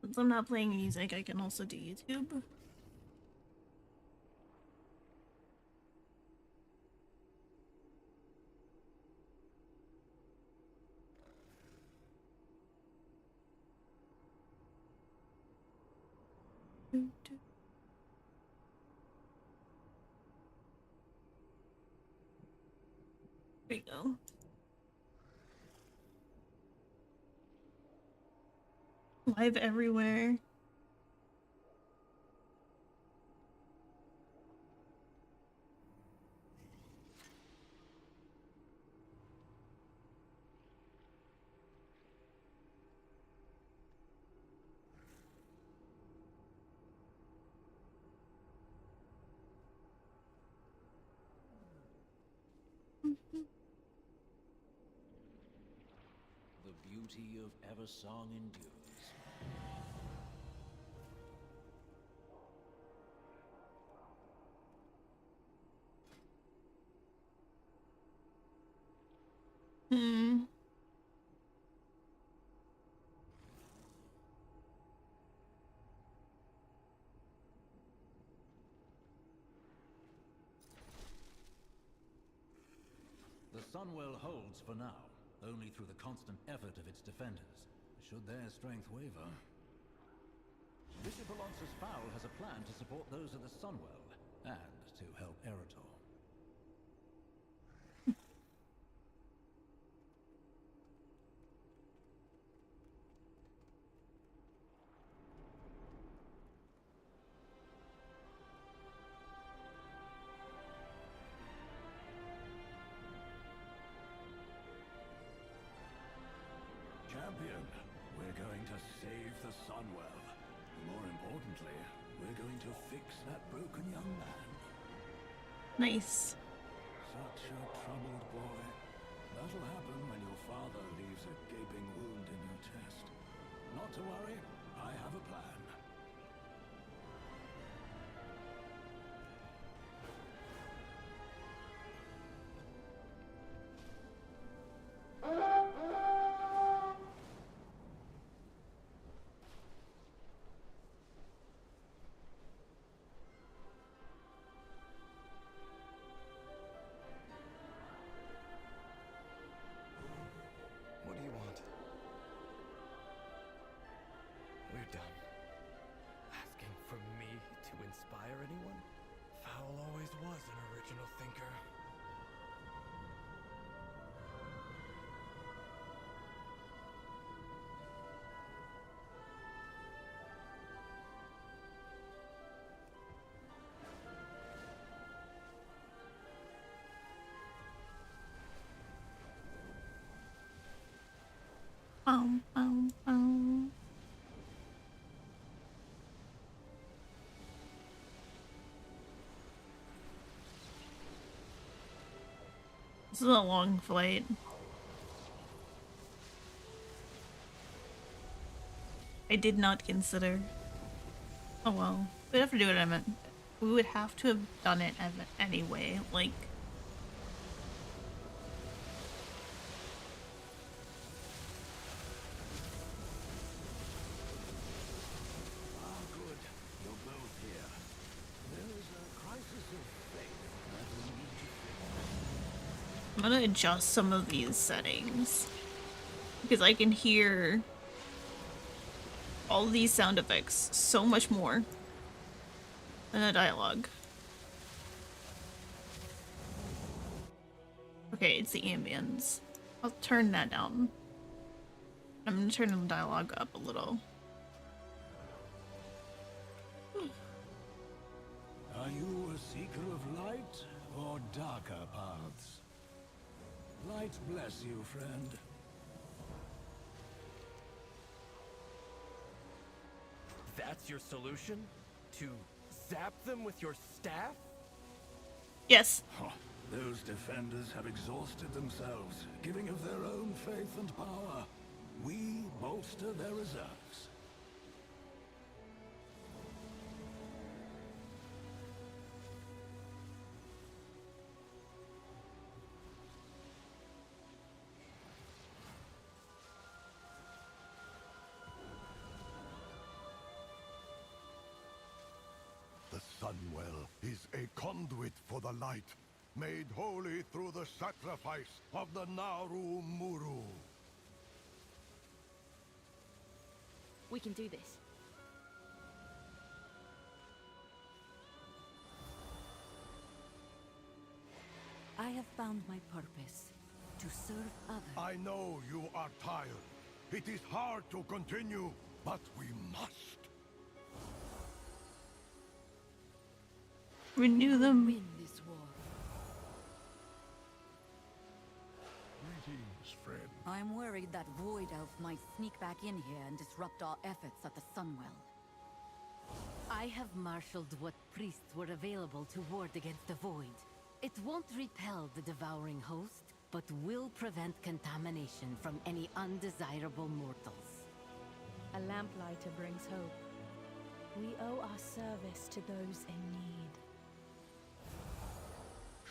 Since I'm not playing music, I can also do YouTube. There you go. Live everywhere. The beauty of Eversong endures. Hmm. The Sunwell holds for now, only through the constant effort of its defenders. Should their strength waver... Bishop Alonso's Fowl has a plan to support those of the Sunwell, and to help Eretor. Champion, we're going to save the Sunwell. More importantly, we're going to fix that broken young man. Nice. Such a troubled boy. That'll happen when your father leaves a gaping wound in your chest. Not to worry, I have a plan. What do you want? We're done. Asking for me to inspire anyone? Fowl always was an original thinker. Bow, bow, bow. This is a long flight. I did not consider. Oh well. We'd have to do it. We would have to have done it anyway. Like. Ah, good. You're both here. There is a crisis of faith that we need to fix. I'm gonna adjust some of these settings. Because I can hear all these sound effects so much more than the dialogue. Okay, it's the ambience. I'll turn that down. I'm gonna turn the dialogue up a little. Are you a seeker of light or darker paths? Light bless you, friend. That's your solution? To zap them with your staff? Yes. Huh. Those defenders have exhausted themselves, giving of their own faith and power. We bolster their reserves. Sunwell is a conduit for the light, made holy through the sacrifice of the Naru Muru. We can do this. I have found my purpose. To serve others. I know you are tired. It is hard to continue, but we must. Renew them. Win this war. Greetings, friend. I'm worried that Void Elf might sneak back in here and disrupt our efforts at the Sunwell. I have marshaled what priests were available to ward against the Void. It won't repel the devouring host, but will prevent contamination from any undesirable mortals. A lamplighter brings hope. We owe our service to those in need.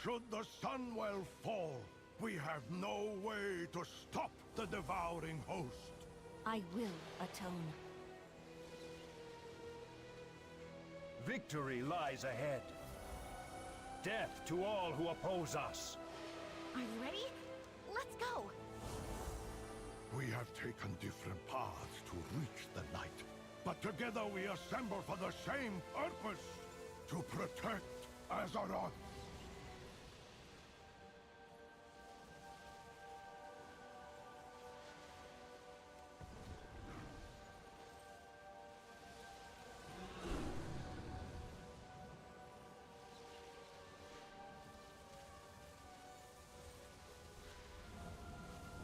Should the Sunwell fall, we have no way to stop the devouring host. I will atone. Victory lies ahead. Death to all who oppose us. Are you ready? Let's go! We have taken different paths to reach the light, but together we assemble for the same purpose, to protect Azeroth.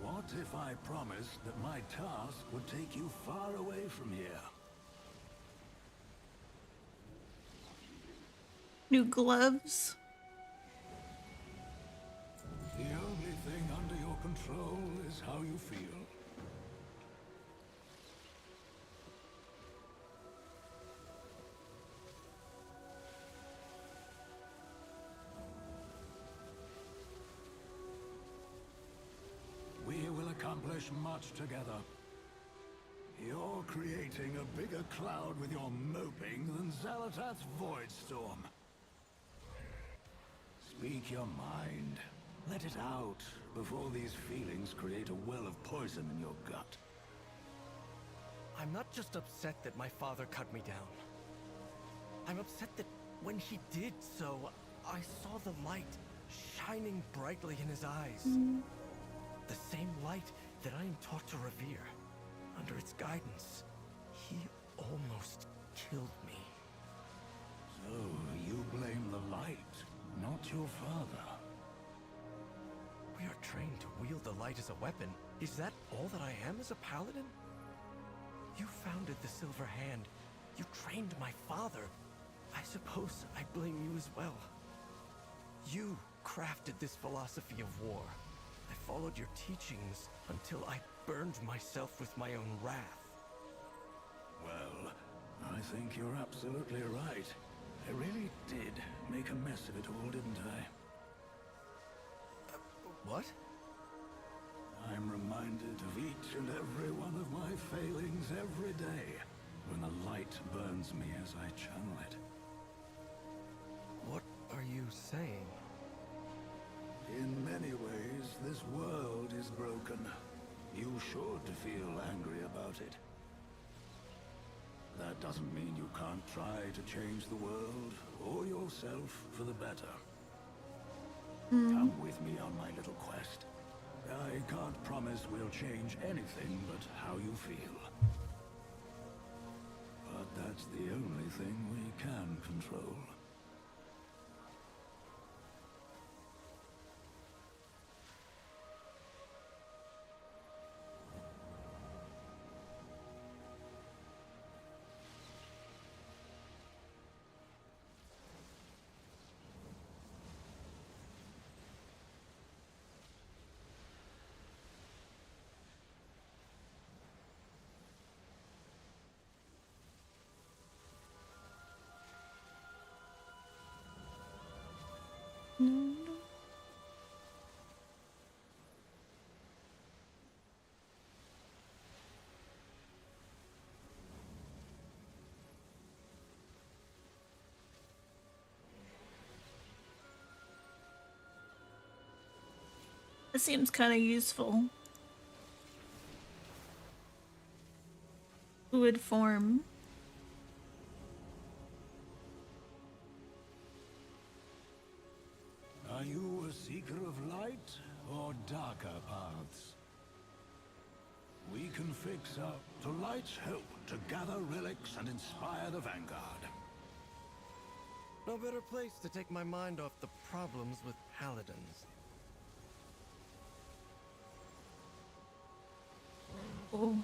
What if I promised that my task would take you far away from here? New gloves. The only thing under your control is how you feel. We will accomplish much together. You're creating a bigger cloud with your moping than Xalatath's Voidstorm. Speak your mind. Let it out before these feelings create a well of poison in your gut. I'm not just upset that my father cut me down. I'm upset that when he did so, I saw the light shining brightly in his eyes. The same light that I am taught to revere. Under its guidance, he almost killed me. So, you blame the light, not your father. We are trained to wield the light as a weapon. Is that all that I am as a paladin? You founded the Silver Hand. You trained my father. I suppose I blame you as well. You crafted this philosophy of war. I followed your teachings until I burned myself with my own wrath. Well, I think you're absolutely right. I really did make a mess of it all, didn't I? What? I'm reminded of each and every one of my failings every day, when the light burns me as I channel it. What are you saying? In many ways, this world is broken. You should feel angry about it. That doesn't mean you can't try to change the world, or yourself, for the better. Come with me on my little quest. I can't promise we'll change anything but how you feel. But that's the only thing we can control. That seems kind of useful. Fluid form. Are you a seeker of light or darker paths? We can fix up to light's help to gather relics and inspire the vanguard. No better place to take my mind off the problems with paladins. Oh.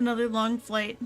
Another long flight.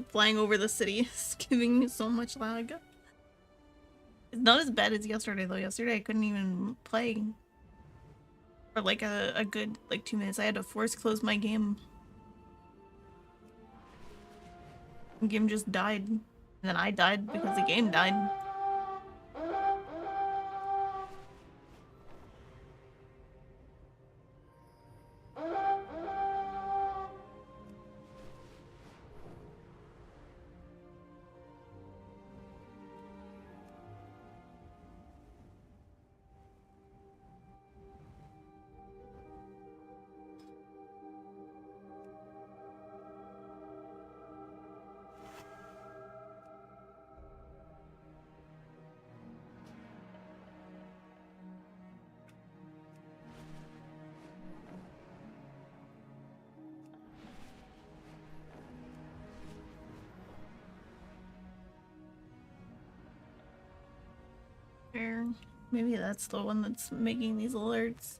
Flying over the city is giving me so much lag. It's not as bad as yesterday though. Yesterday I couldn't even play for like a good like 2 minutes. I had to force close my game. The game just died. And then I died because the game died. Fair. Maybe that's the one that's making these alerts.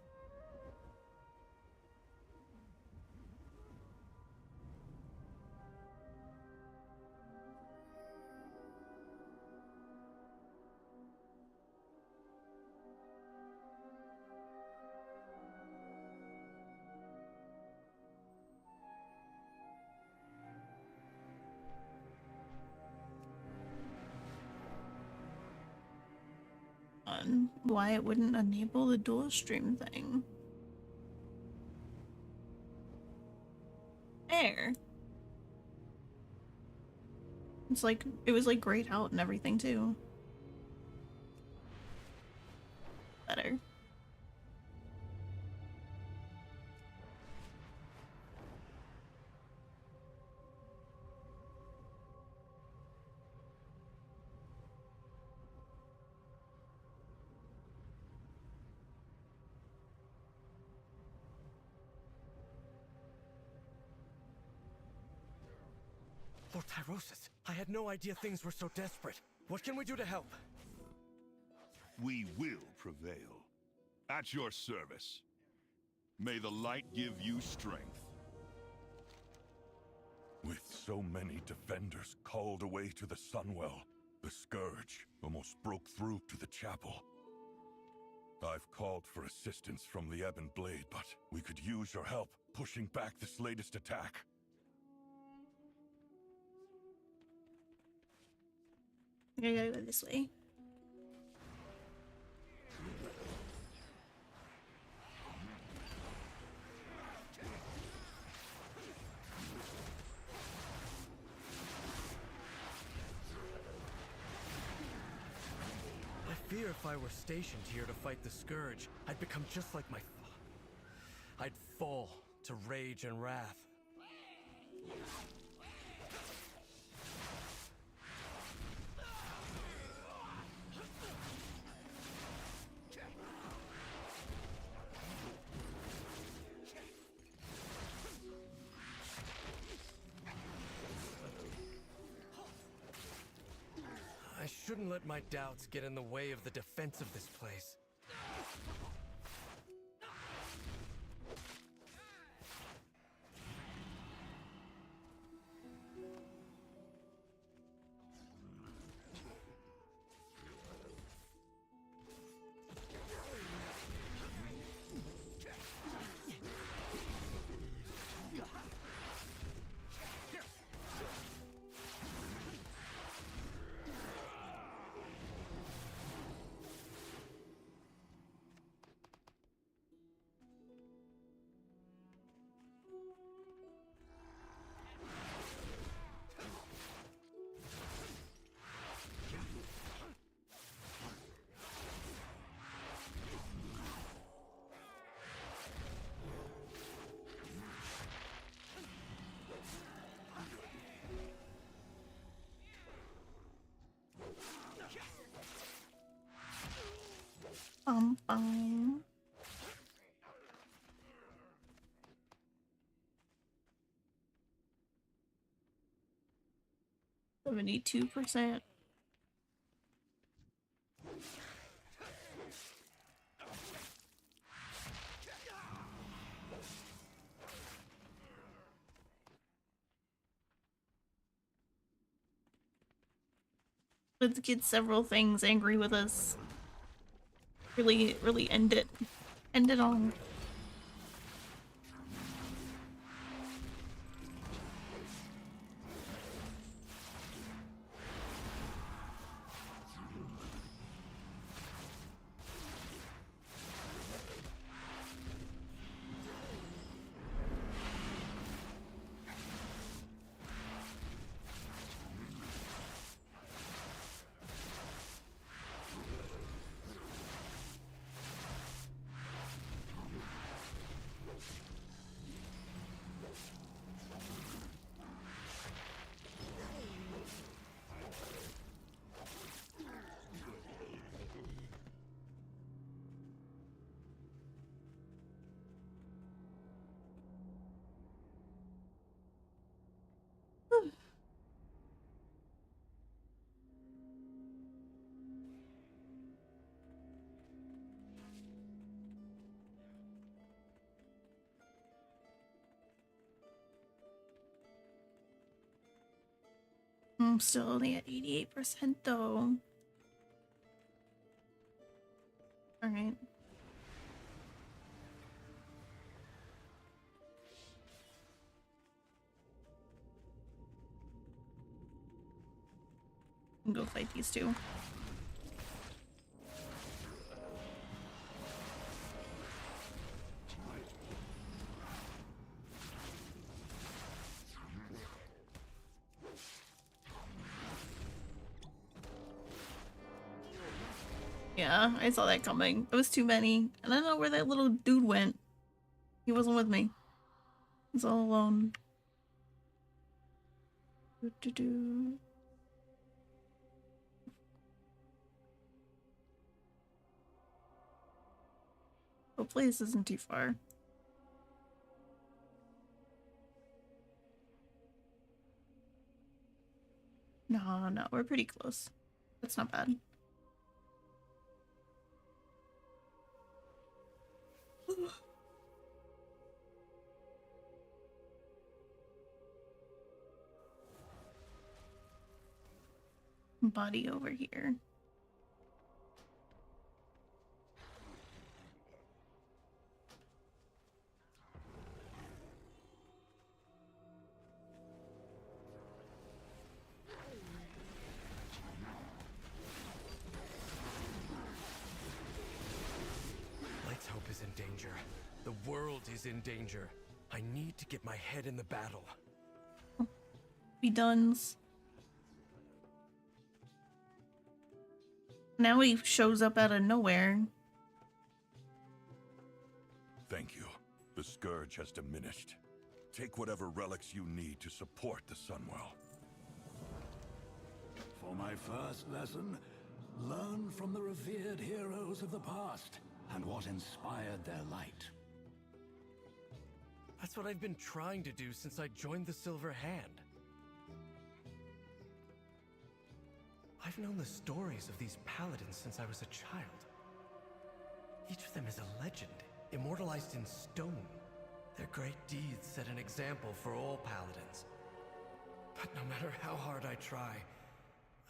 On why it wouldn't enable the dual stream thing. There. It's like, it was like grayed out and everything too. Better. Lord Tyrosus, I had no idea things were so desperate. What can we do to help? We will prevail. At your service. May the light give you strength. With so many defenders called away to the Sunwell, the Scourge almost broke through to the chapel. I've called for assistance from the Ebon Blade, but we could use your help pushing back this latest attack. I gotta go this way. I fear if I were stationed here to fight the Scourge, I'd become just like my I'd fall to rage and wrath. shouldn't let my doubts get in the way of the defense of this place. Bum. 72%. Let's get several things angry with us. Really end it. End it all. I'm still only at 88% though. Alright. Go fight these two. Yeah, I saw that coming. It was too many. And I don't know where that little dude went. He wasn't with me. He's all alone. Do-do-do. Hopefully this isn't too far. No, we're pretty close. That's not bad. Body over here. Light's Hope is in danger. The world is in danger. I need to get my head in the battle. Be done's. Now he shows up out of nowhere. Thank you. The scourge has diminished. Take whatever relics you need to support the Sunwell. For my first lesson, learn from the revered heroes of the past and what inspired their light. That's what I've been trying to do since I joined the Silver Hand. I I've known the stories of these paladins since I was a child. Each of them is a legend, immortalized in stone. Their great deeds set an example for all paladins. But no matter how hard I try,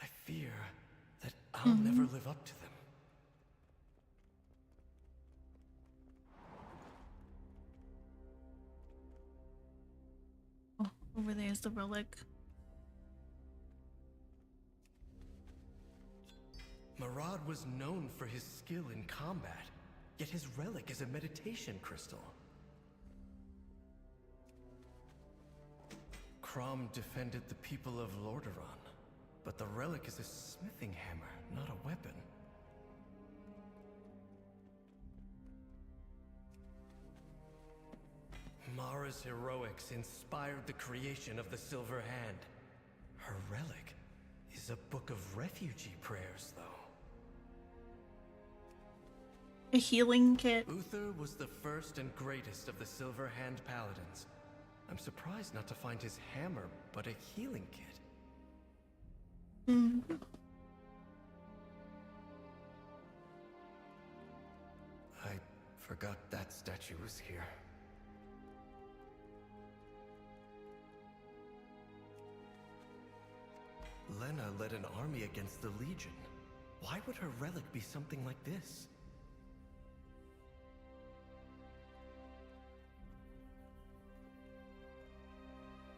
I fear that I'll never live up to them. Oh, over there is the relic. Marad was known for his skill in combat, yet his relic is a meditation crystal. Crom defended the people of Lordaeron, but the relic is a smithing hammer, not a weapon. Mara's heroics inspired the creation of the Silver Hand. Her relic is a book of refugee prayers, though. A healing kit. Uther was the first and greatest of the Silver Hand Paladins. I'm surprised not to find his hammer, but a healing kit. I forgot that statue was here. Lena led an army against the Legion. Why would her relic be something like this?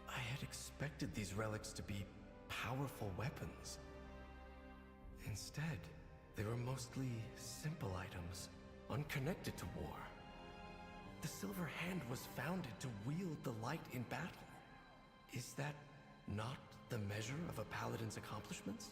I had expected these relics to be powerful weapons. Instead, they were mostly simple items, unconnected to war. The Silver Hand was founded to wield the light in battle. Is that not the measure of a paladin's accomplishments?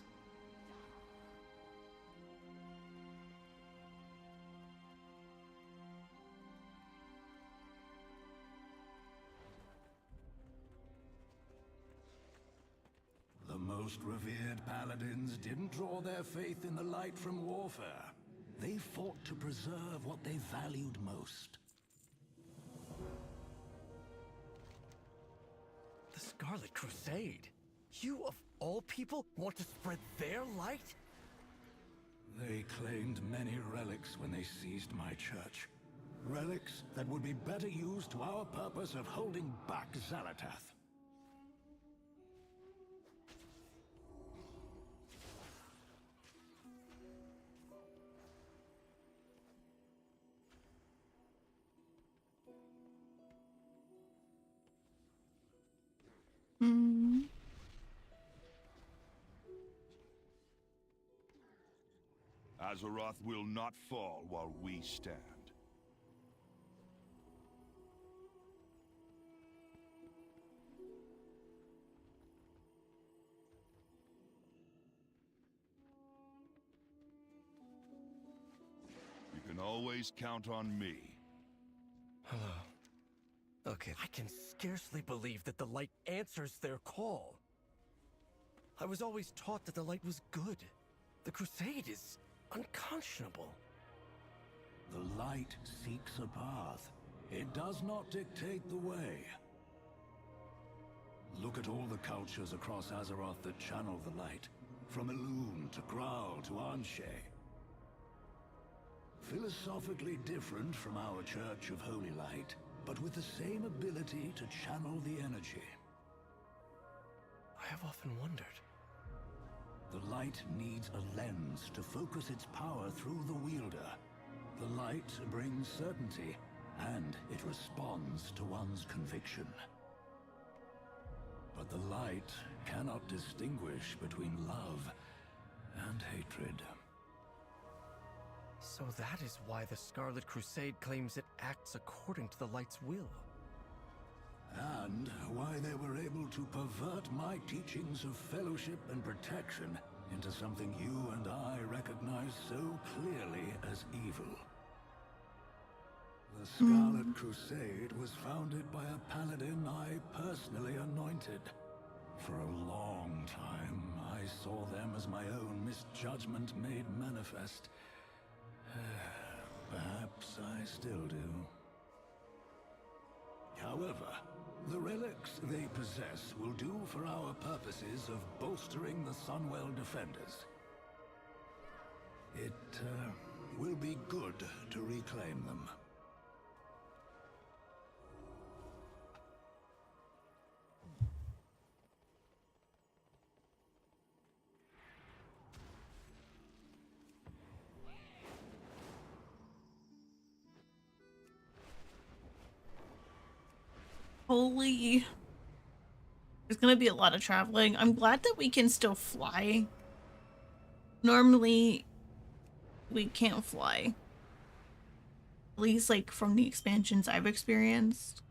The most revered paladins didn't draw their faith in the light from warfare. They fought to preserve what they valued most. The Scarlet Crusade? You, of all people, want to spread their light? They claimed many relics when they seized my church. Relics that would be better used to our purpose of holding back Xalatath. Azeroth will not fall while we stand. You can always count on me. Hello. Okay. I can scarcely believe that the light answers their call. I was always taught that the light was good. The Crusade is unconscionable. The light seeks a path. It does not dictate the way. Look at all the cultures across Azeroth that channel the light. From Elune to Graal to Anshe. Philosophically different from our Church of Holy Light, but with the same ability to channel the energy. I have often wondered. The light needs a lens to focus its power through the wielder. The light brings certainty, and it responds to one's conviction. But the light cannot distinguish between love and hatred. So that is why the Scarlet Crusade claims it acts according to the light's will. And why they were able to pervert my teachings of fellowship and protection into something you and I recognize so clearly as evil. The Scarlet Crusade was founded by a paladin I personally anointed. For a long time, I saw them as my own misjudgment made manifest. Perhaps I still do. However, the relics they possess will do for our purposes of bolstering the Sunwell defenders. It will be good to reclaim them. Holy. There's gonna be a lot of traveling. I'm glad that we can still fly. Normally, we can't fly. At least, like, from the expansions I've experienced.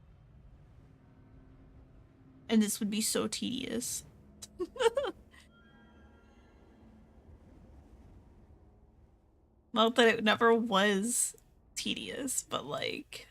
And this would be so tedious. Not that it never was tedious, but like,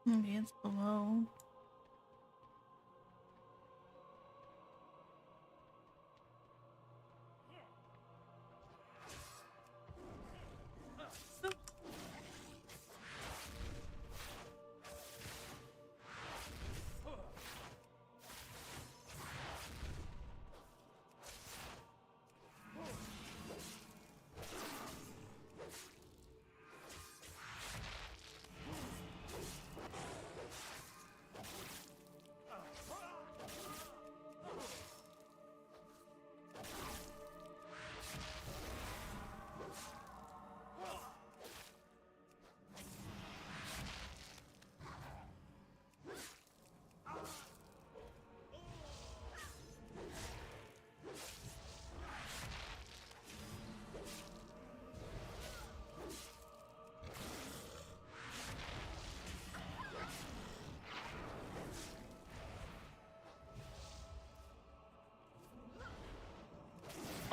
maybe it's below.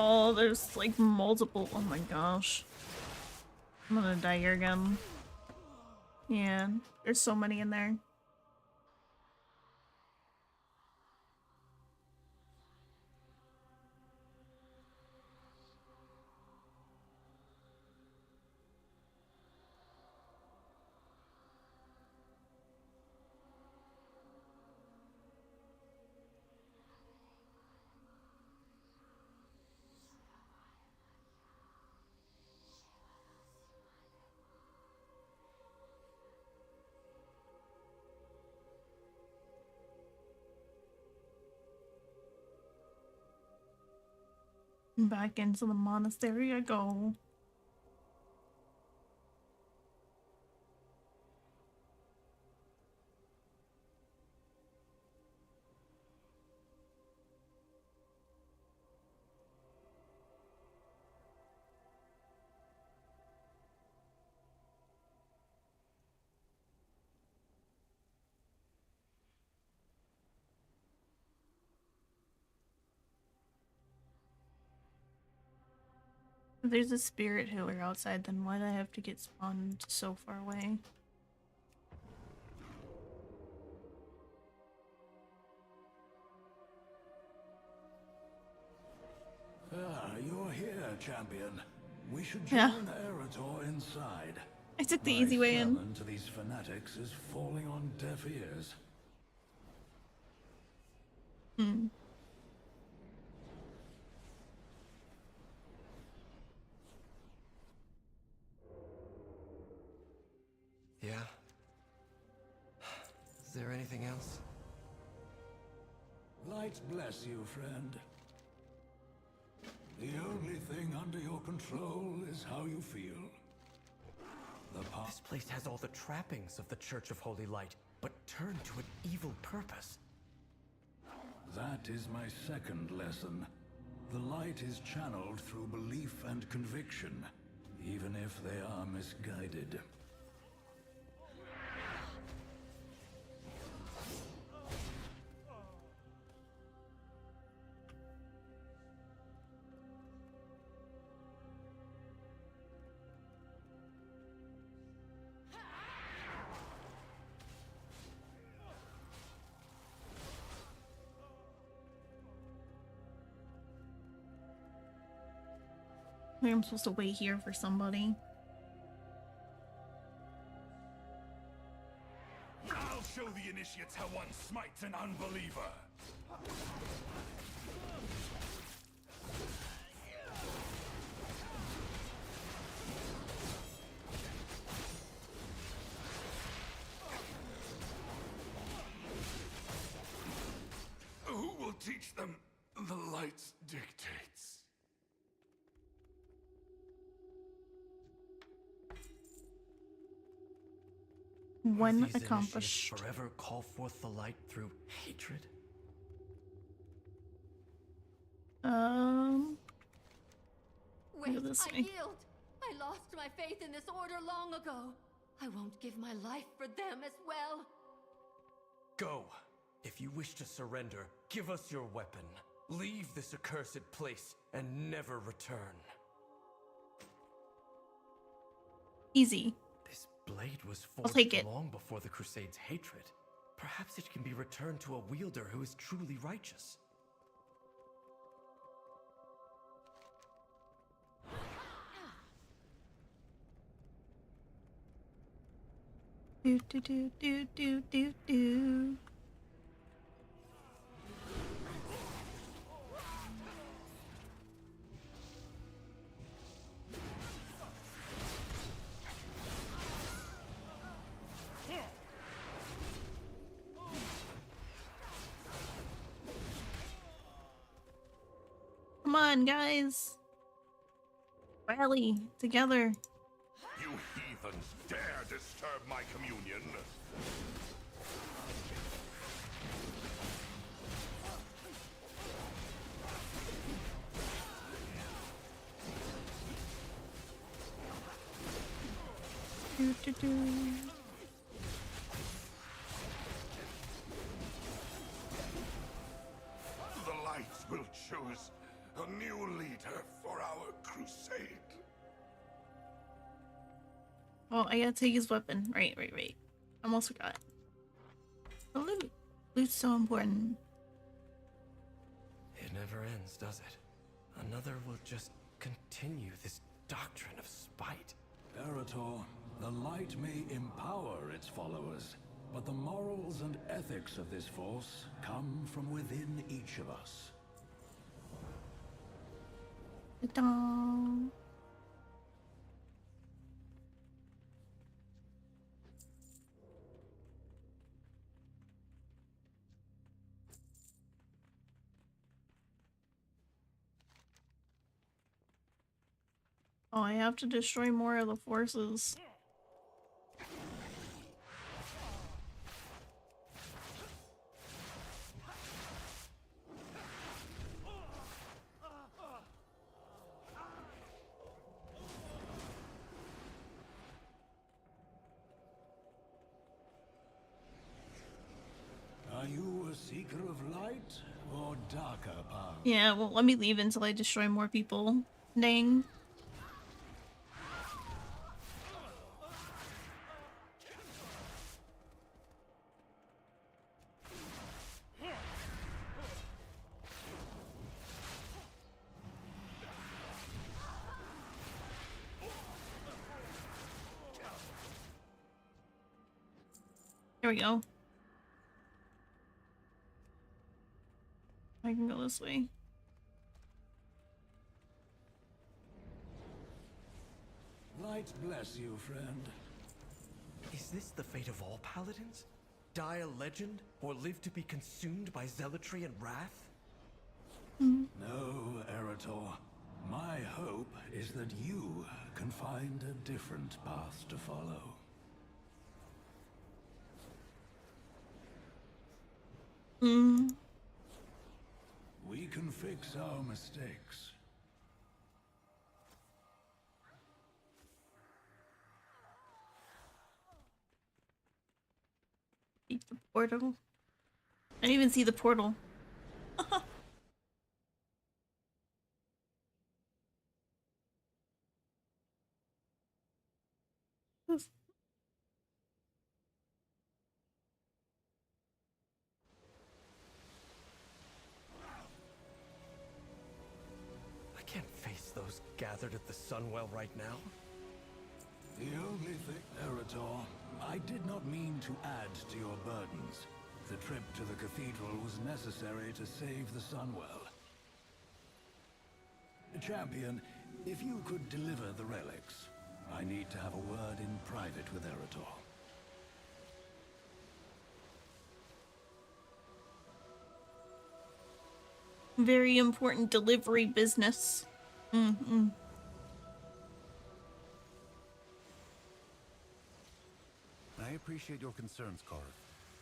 Oh, there's like multiple. Oh my gosh. I'm gonna die here again. Yeah, there's so many in there. Back into the monastery I go. If there's a spirit healer outside, then why do I have to get spawned so far away? Ah, you're here, champion. We should Yeah. join Eretor inside. I took the My easy way in. sermon to these fanatics is falling on deaf ears. Hmm. Yeah? Is there anything else? Light bless you, friend. The only thing under your control is how you feel. This place has all the trappings of the Church of Holy Light, but turned to an evil purpose. That is my second lesson. The light is channeled through belief and conviction, even if they are misguided. Maybe I'm supposed to wait here for somebody. I'll show the initiates how one smites an unbeliever. Who will teach them the light's dictates? One These accomplished. initiates forever call forth the light through hatred? Wait, Go this I way. yield. I lost my faith in this order long ago. I won't give my life for them as well. Go! If you wish to surrender, give us your weapon. Leave this accursed place and never return. Easy. This blade was I'll take forged it. long before the Crusade's hatred. Perhaps it can be returned to a wielder who is truly righteous. Do do do do do do do. Come on, guys. Rally together. You heathens dare disturb my communion? Do do do. The lights will choose a new leader for our crusade. Oh, I gotta take his weapon. Right. I almost forgot. The loot. Loot's so important. It never ends, does it? Another will just continue this doctrine of spite. Parator, the light may empower its followers, but the morals and ethics of this force come from within each of us. Ta-da. Oh, I have to destroy more of the forces. Are you a seeker of light or darker power? Yeah, well, let me leave until I destroy more people. Dang. There we go. I can go this way. Light bless you, friend. Is this the fate of all paladins? Die a legend, or live to be consumed by zealotry and wrath? No, Eretor. My hope is that you can find a different path to follow. We can fix our mistakes. Beat the portal. I didn't even see the portal. I can't face those gathered at the Sunwell right now. The only thing, Eretor, I did not mean to add to your burdens. The trip to the cathedral was necessary to save the Sunwell. Champion, if you could deliver the relics, I need to have a word in private with Eretor. Very important delivery business. I appreciate your concerns, Korth.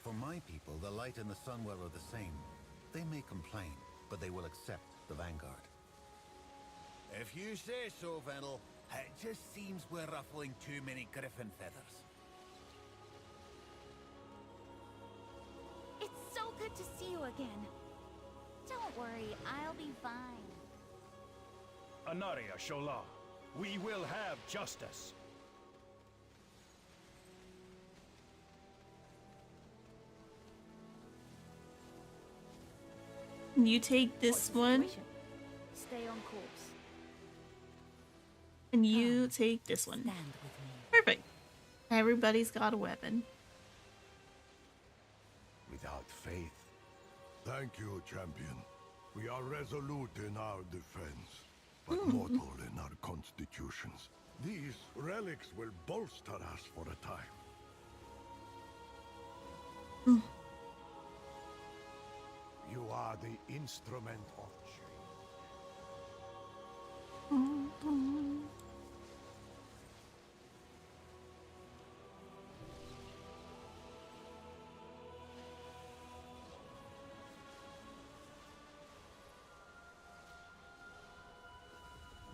For my people, the light and the Sunwell are the same. They may complain, but they will accept the Vanguard. If you say so, Venel. It just seems we're ruffling too many griffin feathers. It's so good to see you again. Don't worry, I'll be fine. Anaria Shola, we will have justice. You take this one, Stay on course. and you take this one. Stand with me. Perfect. Everybody's got a weapon. Without faith. Thank you, champion. We are resolute in our defense, but mortal in our constitutions. These relics will bolster us for a time. You are the instrument of change.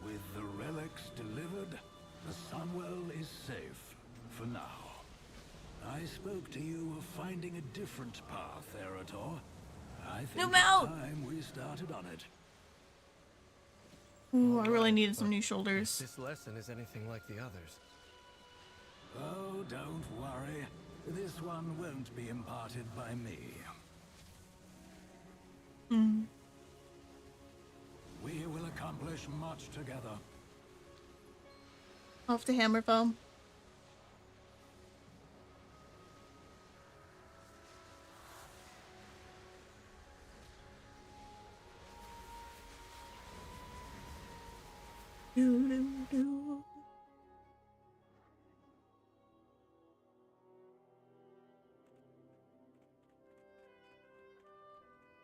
With the relics delivered, the Sunwell is safe, for now. I spoke to you of finding a different path, Eretor. I think Zoom it's out! time we started on it. Ooh, I really needed some new shoulders. This lesson is anything like the others. Oh, don't worry. This one won't be imparted by me. We will accomplish much together. Off to Hammerfell.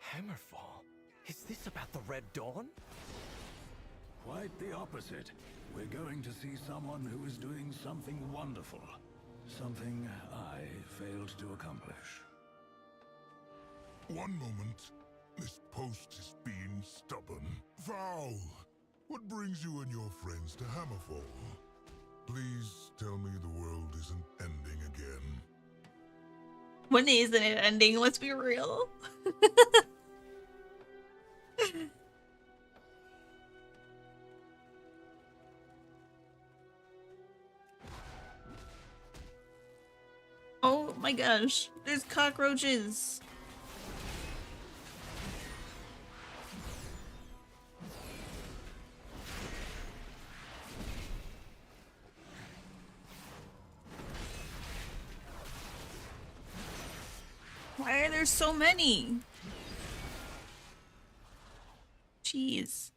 Hammerfall? Is this about the Red Dawn? Quite the opposite. We're going to see someone who is doing something wonderful. Something I failed to accomplish. One moment. This post is being stubborn. Vow! What brings you and your friends to Hammerfall? Please tell me the world isn't ending again. When isn't it ending? Let's be real. Oh my gosh, there's cockroaches. Why are there so many? Jeez.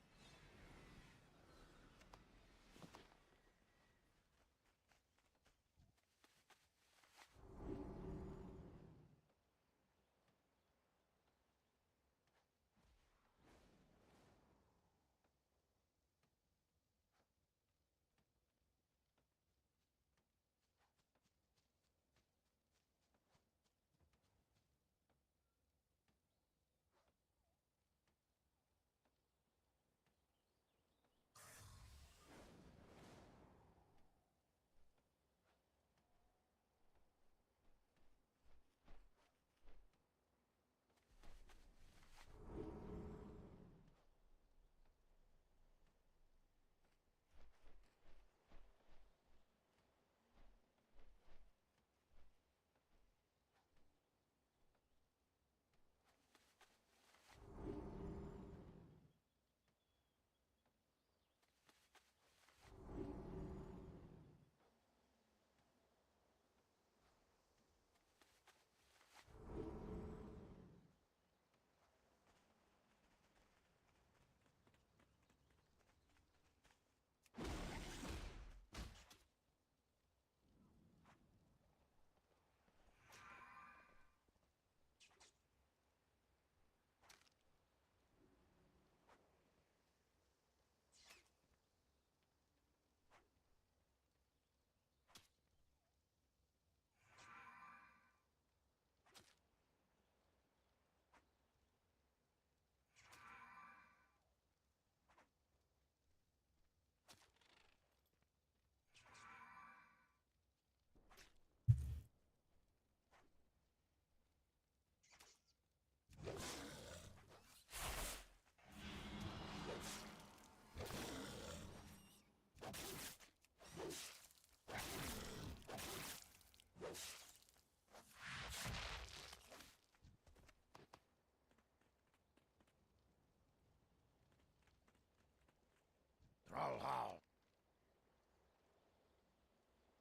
Trollhall.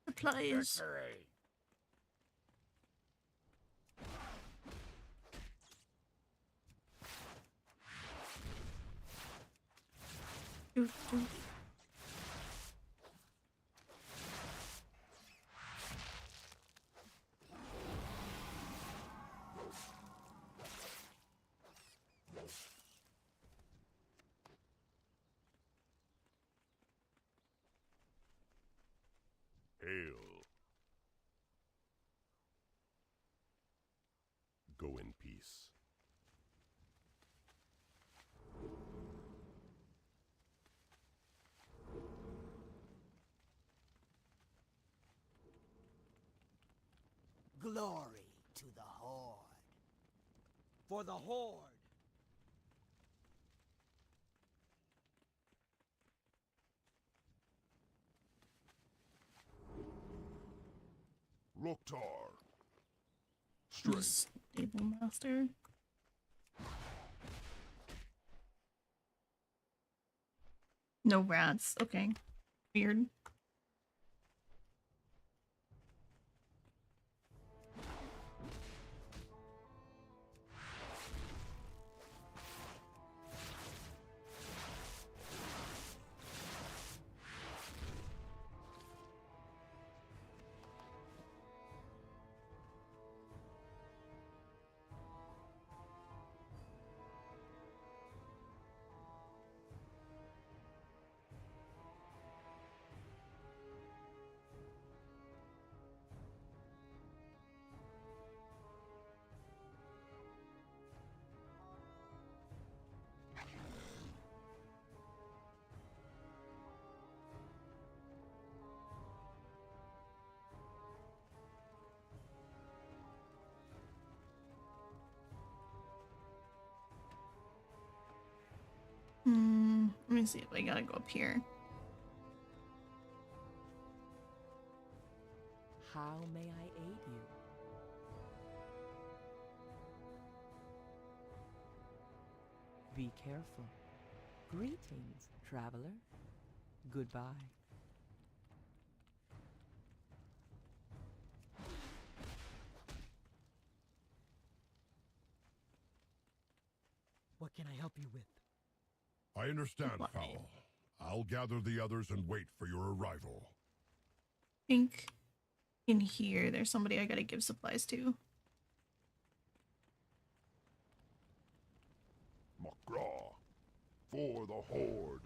Supplies. Victory. Doo, doo. Hail. Go in peace. Glory to the Horde. For the Horde! Loktar. Strength. Stable master. No rats. Okay. Weird. Let me see if I gotta go up here. How may I aid you? Be careful. Greetings, traveler. Goodbye. What can I help you with? I understand, Why? Fowl. I'll gather the others and wait for your arrival. I think in here there's somebody I gotta give supplies to. Macaw, for the Horde.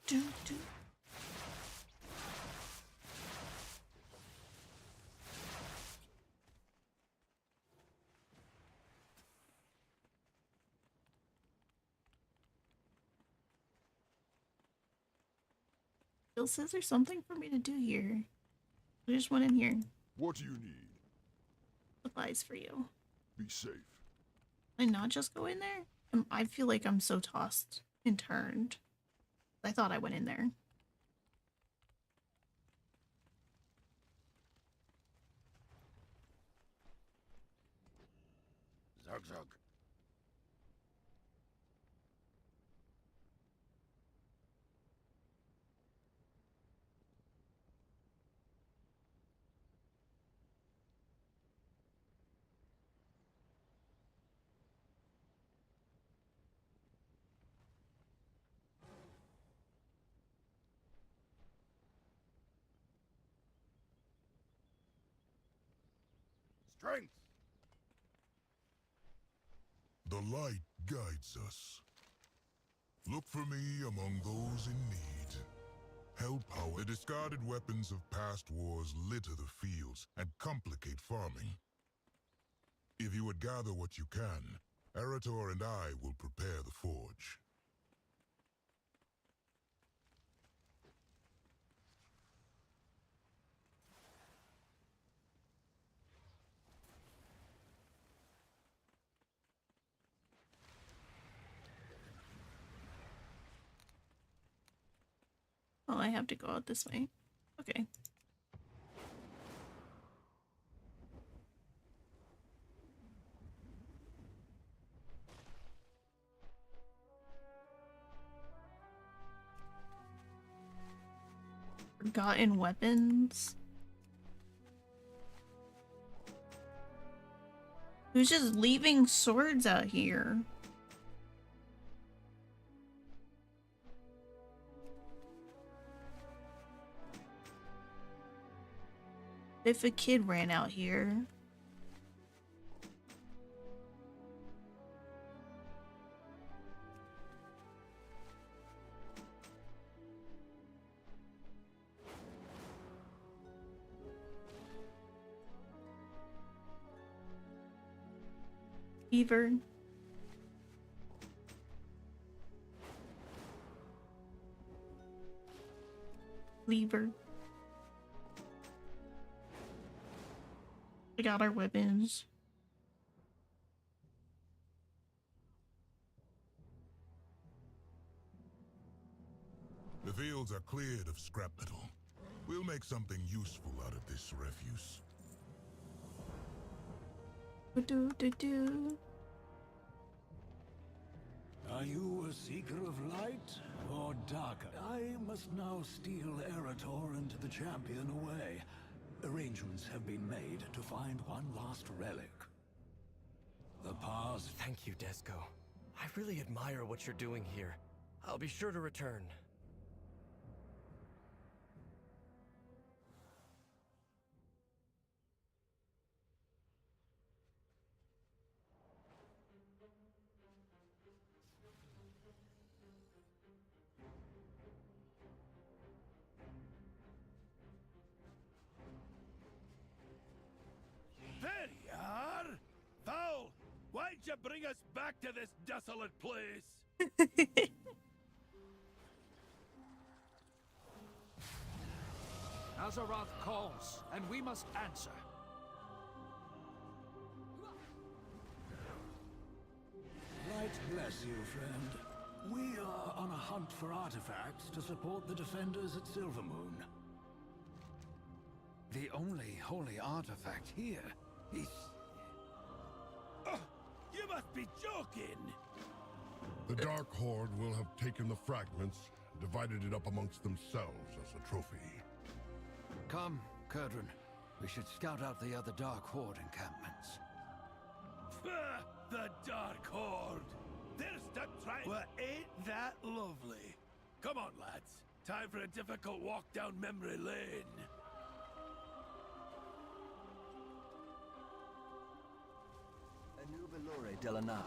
Do, do. Bill says there's something for me to do here. I just went in here. What do you need? Supplies for you. Be safe. Can I not just go in there? I feel like I'm so tossed and turned. I thought I went in there. Zug zug. Strength. The light guides us. Look for me among those in need. Held power, the discarded weapons of past wars litter the fields and complicate farming. If you would gather what you can, Arator and I will prepare the forge. Oh, I have to go out this way. Okay. Forgotten weapons? Who's just leaving swords out here? If a kid ran out here. Beaver. Lever. We got our weapons. The fields are cleared of scrap metal. We'll make something useful out of this refuse. Do do do. Are you a seeker of light or darker? I must now steal Arator and the champion away. Arrangements have been made to find one last relic. The past. Thank you, Desco. I really admire what you're doing here. I'll be sure to return. There you are! Foul! Why'd you bring us back to this desolate place? Azeroth calls, and we must answer. Light bless you, friend. We are on a hunt for artifacts to support the defenders at Silvermoon. The only holy artifact here is... You must be joking! The Dark Horde will have taken the fragments, divided it up amongst themselves as a trophy. Come, Kurdran. We should scout out the other Dark Horde encampments. The Dark Horde! They're stuck trying. Well, ain't that lovely? Come on, lads. Time for a difficult walk down memory lane. Anubilore Delanar.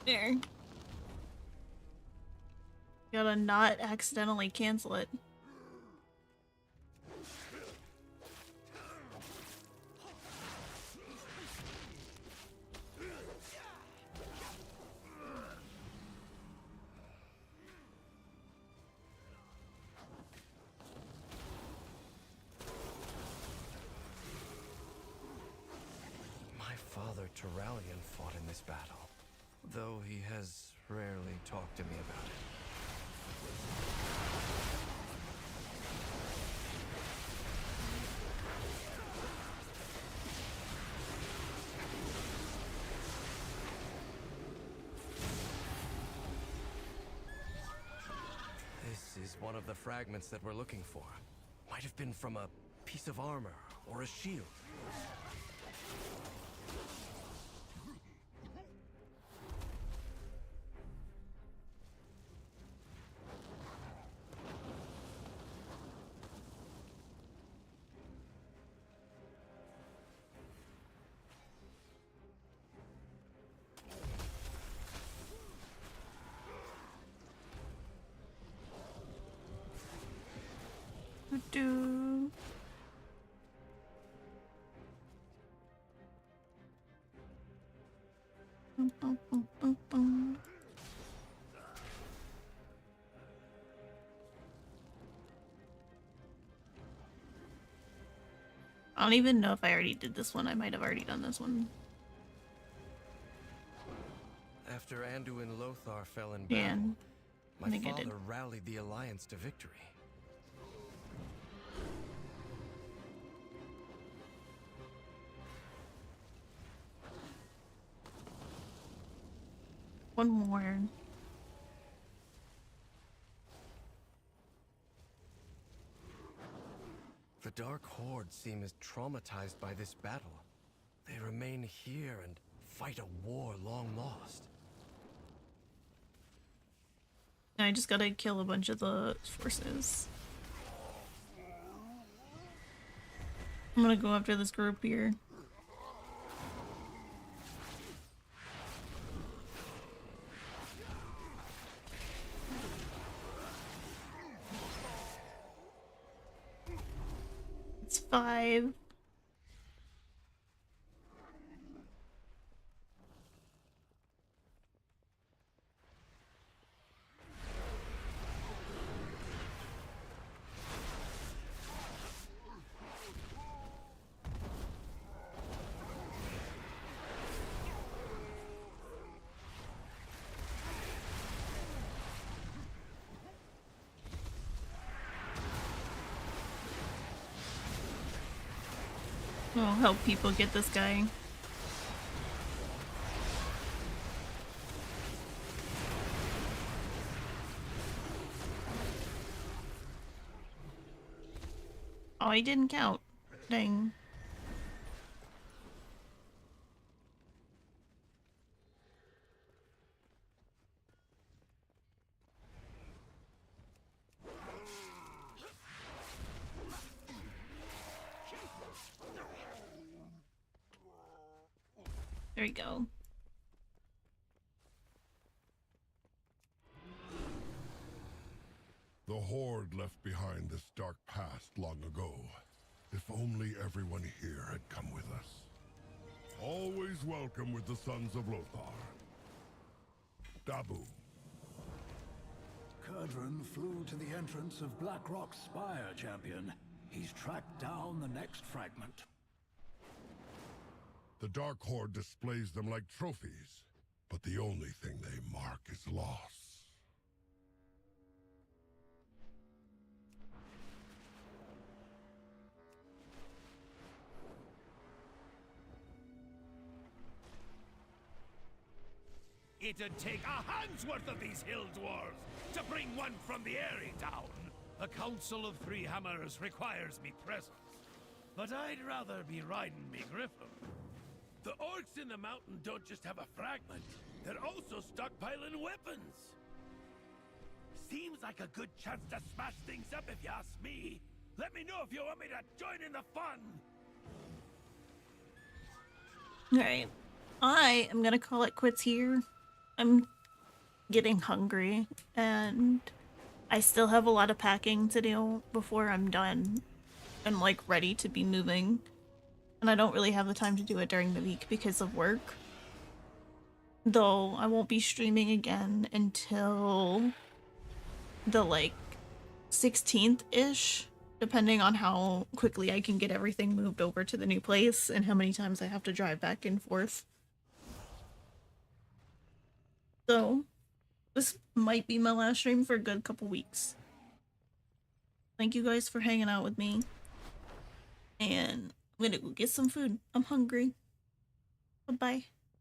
There. Gotta not accidentally cancel it. My father, Turalian, fought in this battle, though he has rarely talked to me about it. This is one of the fragments that we're looking for. Might have been from a piece of armor or a shield. Do. Boom, boom, boom, boom, boom. I don't even know if I already did this one. I might have already done this one. After Anduin Lothar fell in Yeah, battle, I my think I father did. rallied the Alliance to victory. One more. The Dark Horde seem as traumatized by this battle. They remain here and fight a war long lost. I just gotta kill a bunch of the forces. I'm gonna go after this group here. It's 5. I'll help people get this guy. Oh, he didn't count. Dang. There we go. The Horde left behind this dark past long ago. If only everyone here had come with us. Always welcome with the Sons of Lothar. Dabu. Kurdran flew to the entrance of Blackrock's Spire, champion. He's tracked down the next fragment. The Dark Horde displays them like trophies, but the only thing they mark is loss. It'd take a hand's worth of these hill dwarves to bring one from the Airy down. A council of 3 hammers requires me presence, but I'd rather be riding me griffin. The orcs in the mountain don't just have a fragment, they're also stockpiling weapons. Seems like a good chance to smash things up if you ask me. Let me know if you want me to join in the fun. Alright. I am gonna call it quits here. I'm getting hungry, and I still have a lot of packing to do before I'm done and, like, ready to be moving. And I don't really have the time to do it during the week because of work. Though I won't be streaming again until the, like, 16th-ish, depending on how quickly I can get everything moved over to the new place and how many times I have to drive back and forth. So, this might be my last stream for a good couple weeks. Thank you guys for hanging out with me. And I'm gonna go get some food. I'm hungry. Bye-bye.